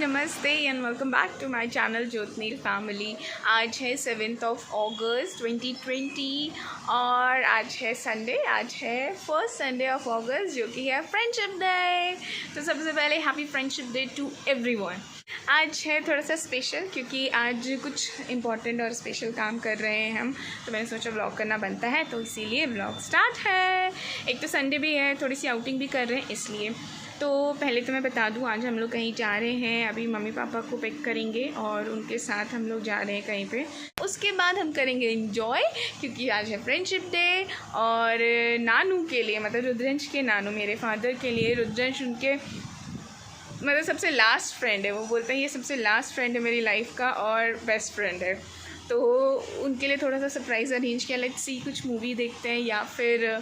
नमस्ते and welcome back to my channel Jyotneel family. आज है 7 अगस्त 2020 और आज है संडे। आज है फर्स्ट संडे ऑफ अगस्त जो कि है फ्रेंडशिप डे। तो सबसे पहले happy friendship day to everyone. आज है थोड़ा सा स्पेशल क्योंकि आज कुछ इम्पॉर्टेंट और स्पेशल काम कर रहे हैं हम, तो मैंने सोचा व्लॉग करना बनता है, तो इसीलिए व्लॉग स्टार्ट है। एक तो संडे भी है, थोड़ी सी आउटिंग भी कर रहे हैं इसलिए। तो पहले तो मैं बता दूं, आज हम लोग कहीं जा रहे हैं। अभी मम्मी पापा को पिक करेंगे और उनके साथ हम लोग जा रहे हैं कहीं पे। उसके बाद हम करेंगे एंजॉय क्योंकि आज है फ्रेंडशिप डे। और नानू के लिए, मतलब रुद्रंश के नानू, मेरे फादर के लिए, रुद्रंश उनके मतलब सबसे लास्ट फ्रेंड है। वो बोलते हैं ये सबसे लास्ट फ्रेंड है मेरी लाइफ का और बेस्ट फ्रेंड है। तो उनके लिए थोड़ा सा सरप्राइज़ अरेंज किया। लेट्स सी, कुछ मूवी देखते हैं या फिर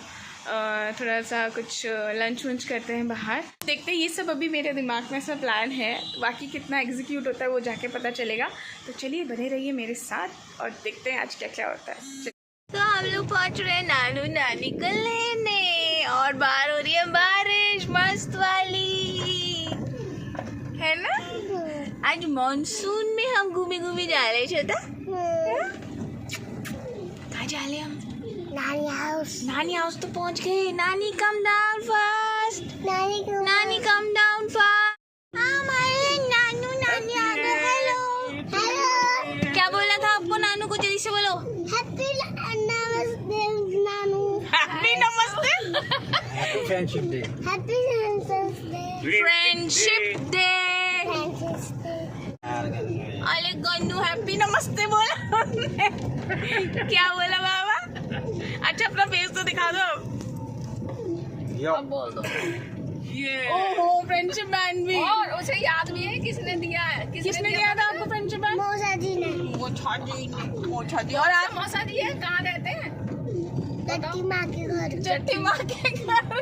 थोड़ा सा कुछ लंच वंच करते हैं बाहर, देखते हैं। ये सब अभी मेरे दिमाग में सब प्लान है, बाकी कितना एग्जीक्यूट होता है वो जाके पता चलेगा। तो चलिए बने रहिए मेरे साथ और देखते हैं आज क्या क्या होता है। तो हम लोग पहुँच रहे हैं नानू नानी को लेने और बाहर हो रही है बारिश मस्त वाली, है ना। आज मानसून में हम घूमे घूमे जा रहे हैं। छोटा कहाँ जा रहे हम? नानी हाउस। नानी हाउस तो पहुंच गए। नानी कम डाउन फास्ट। नानी कम डाउन फास्ट। हमारे नानू नानी आ गए। Hello hello. क्या बोला था आपको नानू को? जल्दी से बोलो। हैप्पी नमस्ते नानू। हैप्पी नमस्ते। Friendship day. Happy friendship day. अरे गन्नू हैप्पी नमस्ते बोला। क्या बोला बाबा? अच्छा अपना फेस तो दिखा दो। अब बोल दो। ये ओहो फ्रेंडशिप बैंड भी। और उसे याद भी है किसने दिया है? किसने दिया था आपको फ्रेंडशिप बैंड? मौसा जी ने। मौसा जी। और आप मौसा जी है कहाँ रहते हैं? जट्टी माँ के घर। जट्टी माँ के घर।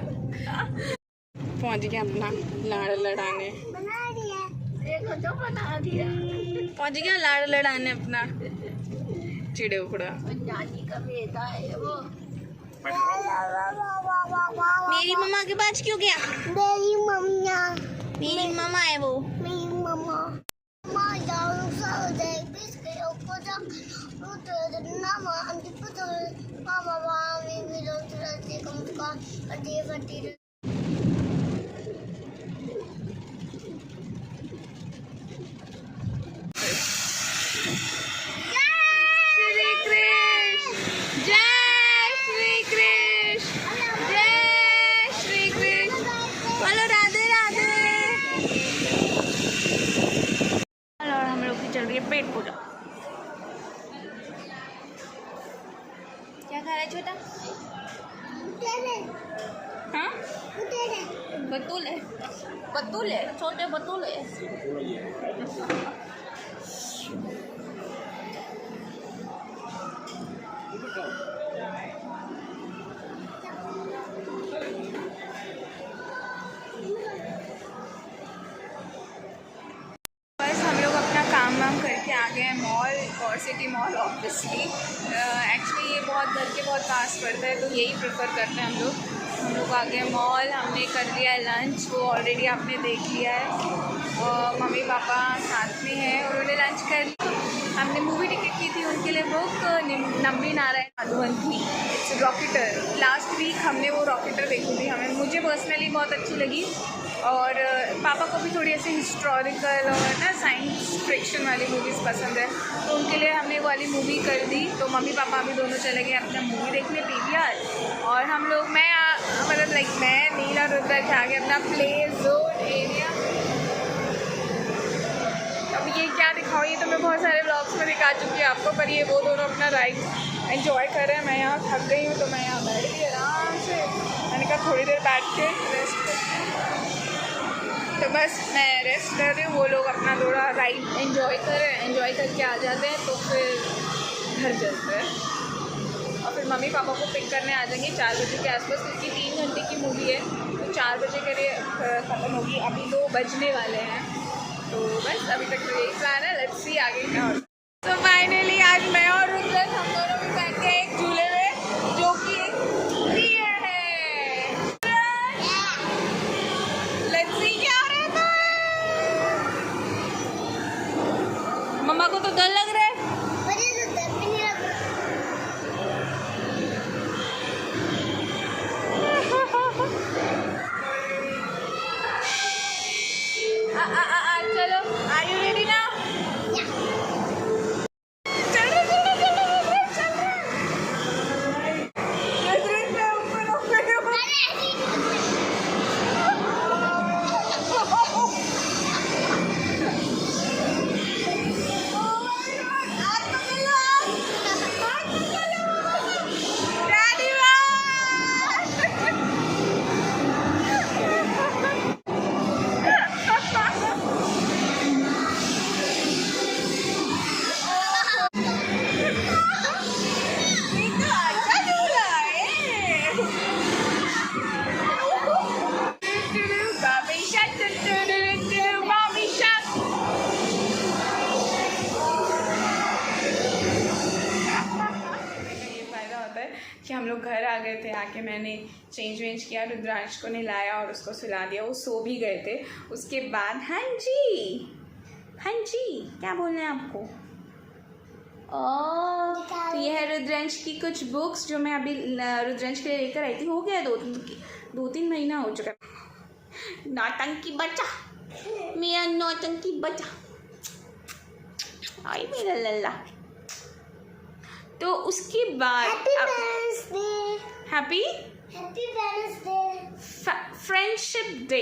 पहुँच गया अपना लाड़ लड़ाने। बना दिया। देखो तो बना दिया। पहुँच गया लाड़ लड़ाने अपना चिड़े उखड़ा। नानी का बेटा है वो। मेरी मम्मा के पास क्यों गया? मेरी मम्मा है वो। मेरी मम्मा। पेट पूजा। क्या खा रहा है छोटा? हाँ? बतूल है। बतूल है, छोटे बतूल है। काम करके आ गए हैं मॉल, और सिटी मॉल ऑब्वियसली। एक्चुअली ये बहुत घर के बहुत पास पड़ता है तो यही प्रेफर करते हैं हम लोग। आ गए मॉल, हमने कर लिया है लंच, वो ऑलरेडी आपने देख लिया है। और मम्मी पापा साथ में हैं, उन्होंने लंच कर लिया। हमने मूवी टिकट की थी उनके लिए book, Nambi Narayan Madhubani, it's Rocketry. Last week हमने वो रॉकेटर देखी थी। मुझे पर्सनली बहुत अच्छी लगी और पापा को भी थोड़ी ऐसे हिस्टोरिकल और ना साइंस फिक्शन वाली मूवीज़ पसंद है, तो उनके लिए हमने वो वाली मूवी कर दी। तो मम्मी पापा भी दोनों चले गए अपना मूवी देखने PVR, और हम लोग मैं नीला रुद्र के आगे अपना प्ले जोन एरिया। अब ये क्या दिखाऊँ, ये तो मैं बहुत सारे व्लॉग्स में दिखा चुकी हूँ आपको, पर ये वो दोनों अपना राइड एंजॉय कर रहे हैं। मैं यहाँ थक गई हूँ तो मैं यहाँ बैठ गई आराम से। मैंने कहा थोड़ी देर बैठ के रेस्ट करते हैं, तो बस मैं रेस्ट कर रही हूँ। वो लोग अपना थोड़ा राइड एंजॉय कर रहे हैं, एंजॉय करके आ जाते हैं तो फिर घर चलते हैं। और फिर मम्मी पापा को पिक करने आ जाएंगे 4 बजे के आसपास, क्योंकि 3 घंटे की मूवी है तो 4 बजे के लिए ख़त्म होगी। अभी 2 बजने वाले हैं, तो बस अभी तक तो यही प्लान है। लेट्स सी आगे क्या होता है। तो फाइनली आज मैं और रुद्रन हम दोनों भी बैठ गए एक झूले में जो कि एक रियल है। लेट्स सी क्या रहता है। को तो डर लग रहा है। चलो, आर यू रेडी ना? कि हम लोग घर आ गए थे, आके मैंने चेंज वेंज किया, रुद्रांश को नहलाया और उसको सुला दिया। वो सो भी गए थे। उसके बाद हाँ जी क्या बोलना है आपको? तो ये है रुद्रांश की कुछ बुक्स जो मैं अभी रुद्रांश के लिए लेकर आई थी। हो गया 2-3 महीना हो चुका। नौटंकी बच्चा, मेरा नौटंकी बच्चा, आई मेरा लल्ला। तो उसके बाद हैप्पी फ्रेंडशिप डे।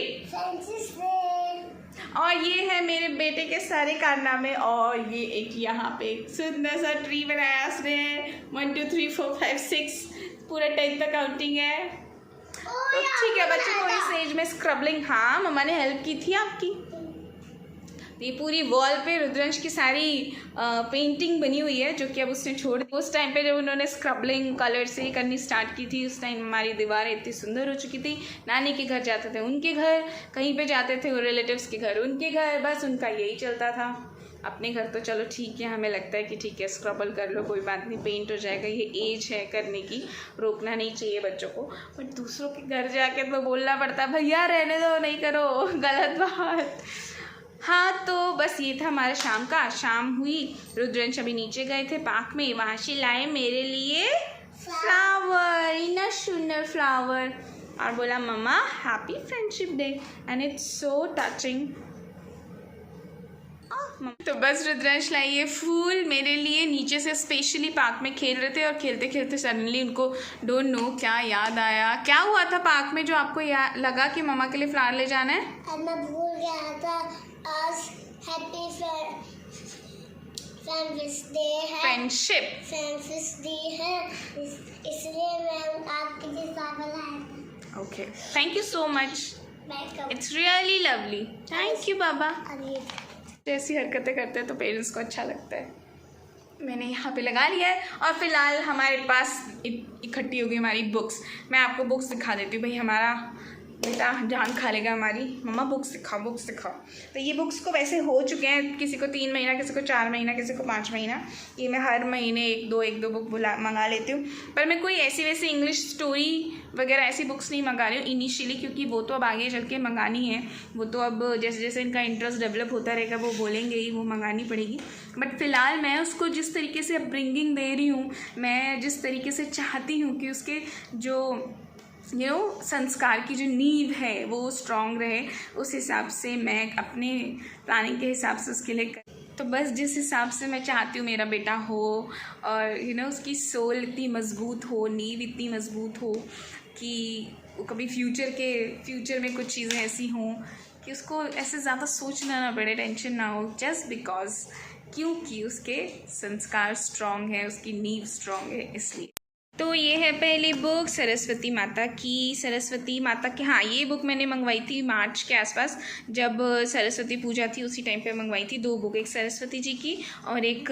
और ये है मेरे बेटे के सारे कारनामे। और ये एक यहाँ पे एक सुंदर सा ट्री बनाया उसने। 1 2 3 4 5 6 पूरा 10 तक काउंटिंग है। तो ठीक है, बच्चों को इस एज में स्क्रबलिंग, हाँ मम्मा ने हेल्प की थी आपकी। ये पूरी वॉल पे रुद्रांश की सारी पेंटिंग बनी हुई है जो कि अब उसने छोड़ दी। उस टाइम पे जब उन्होंने स्क्रबलिंग कलर से करनी स्टार्ट की थी, उस टाइम हमारी दीवारें इतनी सुंदर हो चुकी थी। नानी के घर जाते थे, उनके घर, कहीं पे जाते थे रिलेटिव्स के घर, उनके घर, बस उनका यही चलता था। अपने घर तो चलो ठीक है, हमें लगता है कि ठीक है स्क्रबल कर लो, कोई बात नहीं, पेंट हो जाएगा, ये एज है करने की, रोकना नहीं चाहिए बच्चों को। बट दूसरों के घर जाके तो बोलना पड़ता है भैया रहने दो, नहीं करो, गलत बात। हाँ, तो बस ये था हमारा शाम का। शाम हुई, रुद्रांश अभी नीचे गए थे पार्क में, वहाँ से लाए मेरे लिए फ्लावर, इतना सुंदर फ्लावर, और बोला mama happy friendship day, and it's so touching. तो बस रुद्रांश लाई ये फूल मेरे लिए, नीचे से स्पेशली पार्क में खेल रहे थे, और खेलते खेलते सडनली उनको डोंट नो क्या याद आया। क्या हुआ था पार्क में जो आपको लगा कि मम्मा के लिए फ्लावर ले जाना है? मैं भूल गया था, आज हैप्पी फ्रेंडशिप डे है, फ्रेंडशिप डे है, इसलिए मैं आपके लिए फ्लावर लाया था। Okay, thank you so much, it's really lovely, thank you बाबा। ऐसी हरकतें करते हैं तो पेरेंट्स को अच्छा लगता है। मैंने यहाँ पे लगा लिया है, और फिलहाल हमारे पास इकट्ठी हो गई हमारी बुक्स। मैं आपको बुक्स दिखा देती हूँ। भाई हमारा बेटा जान खा लेगा हमारी, मम्मा बुक्स दिखाओ। तो ये बुक्स को वैसे हो चुके हैं, किसी को 3 महीना, किसी को 4 महीना, किसी को 5 महीना। ये मैं हर महीने एक दो बुक मंगा लेती हूँ। पर मैं कोई ऐसी वैसी इंग्लिश स्टोरी वगैरह ऐसी बुक्स नहीं मंगा रही हूँ इनिशियली, क्योंकि वो तो अब आगे चल के मंगानी है। वो तो अब जैसे जैसे इनका इंटरेस्ट डेवलप होता रहेगा वो बोलेंगे ही, वो मंगानी पड़ेगी। बट फ़िलहाल मैं उसको जिस तरीके से अपब्रिंगिंग दे रही हूँ, मैं जिस तरीके से चाहती हूँ कि उसके जो संस्कार की जो नींव है वो स्ट्रॉन्ग रहे, उस हिसाब से मैं अपने प्लानिंग के हिसाब से उसके लिए तो बस जिस हिसाब से मैं चाहती हूँ मेरा बेटा हो, और उसकी सोल इतनी मज़बूत हो, नींव इतनी मज़बूत हो कि वो कभी फ्यूचर में कुछ चीज़ें ऐसी हों कि उसको ऐसे ज़्यादा सोचना ना पड़े, टेंशन ना हो, जस्ट बिकॉज क्योंकि उसके संस्कार स्ट्रॉन्ग है, उसकी नींव स्ट्रॉन्ग है, इसलिए। तो ये है पहली बुक सरस्वती माता की। हाँ, ये बुक मैंने मंगवाई थी मार्च के आसपास, जब सरस्वती पूजा थी उसी टाइम पे मंगवाई थी। 2 बुक, एक सरस्वती जी की और एक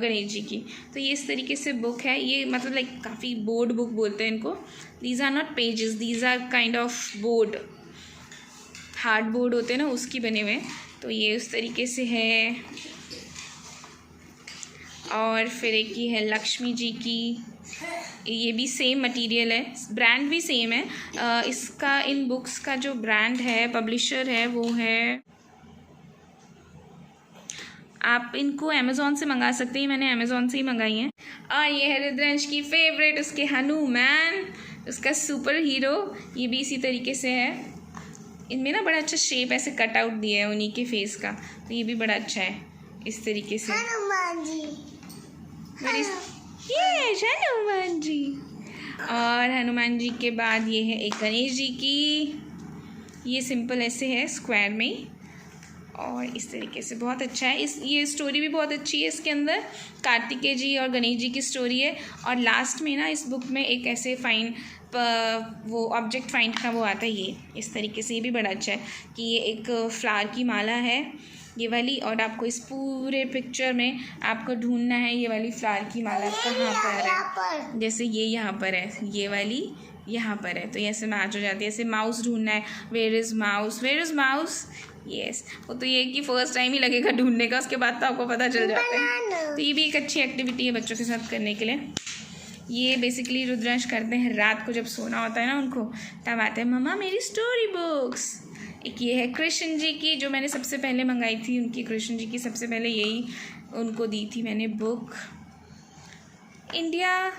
गणेश जी की। तो ये इस तरीके से बुक है। ये मतलब लाइक काफ़ी बोर्ड बुक बोलते हैं इनको। These are not pages, these are kind of board, hard board होते हैं ना, उसकी बने हुए। तो ये उस तरीके से है। और फिर एक ही है लक्ष्मी जी की, ये भी सेम मटेरियल है, ब्रांड भी सेम है। इसका इन बुक्स का जो ब्रांड है, पब्लिशर है, वो है आप इनको अमेज़ॉन से मंगा सकते हैं, मैंने अमेज़ॉन से ही मंगाई हैं। और ये है रुद्रांश की फेवरेट, उसके हनुमान, उसका सुपर हीरो, ये भी इसी तरीके से है। इनमें ना बड़ा अच्छा शेप ऐसे कट आउट दिया है उन्हीं के फेस का, तो ये भी बड़ा अच्छा है इस तरीके से। हनुमान जी, ये हनुमान जी। और हनुमान जी के बाद ये है एक गणेश जी की, ये सिंपल ऐसे है स्क्वायर में, और इस तरीके से बहुत अच्छा है। ये स्टोरी भी बहुत अच्छी है, इसके अंदर कार्तिकेय जी और गणेश जी की स्टोरी है। और लास्ट में ना इस बुक में एक ऐसे वो ऑब्जेक्ट फाइंड का वो आता है, ये इस तरीके से। ये भी बड़ा अच्छा है कि ये एक फ्लावर की माला है ये वाली, और आपको इस पूरे पिक्चर में आपको ढूंढना है ये वाली फ्लावर की माला कहाँ पर है। जैसे ये यहाँ पर है, ये वाली यहाँ पर है, तो ये ऐसे मैच हो जाती है। ऐसे माउस ढूंढना है, where is mouse, where is mouse. Yes, वो तो ये कि फर्स्ट टाइम ही लगेगा ढूंढने का, उसके बाद तो आपको पता चल जाता है। तो ये भी एक अच्छी एक्टिविटी है बच्चों के साथ करने के लिए। ये बेसिकली रुद्रांश करते हैं रात को, जब सोना होता है ना उनको, तब आते हैं मम्मा मेरी स्टोरी बुक्स। एक ये है कृष्ण जी की, जो मैंने सबसे पहले मंगाई थी उनकी, कृष्ण जी की सबसे पहले यही उनको दी थी मैंने बुक। इंडिया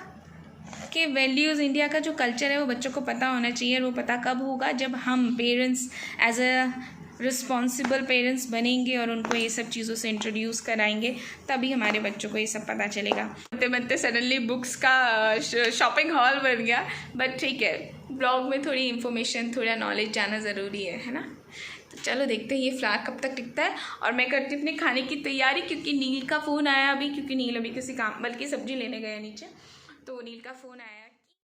के वैल्यूज़, इंडिया का जो कल्चर है वो बच्चों को पता होना चाहिए, और वो पता कब होगा जब हम parents as a responsible parents बनेंगे और उनको ये सब चीज़ों से इंट्रोड्यूस कराएंगे, तभी हमारे बच्चों को ये सब पता चलेगा। बनते बनते सडनली बुक्स का शॉपिंग हॉल बन गया, बट ठीक है, ब्लॉग में थोड़ी इन्फॉर्मेशन, थोड़ा नॉलेज जाना ज़रूरी है ना। तो चलो देखते हैं ये फ्लावर कब तक टिकता है। और मैं करती हूँ अपने खाने की तैयारी, क्योंकि नील का फ़ोन आया अभी, क्योंकि नील अभी किसी काम, बल्कि सब्ज़ी लेने गया नीचे, तो नील का फ़ोन आया।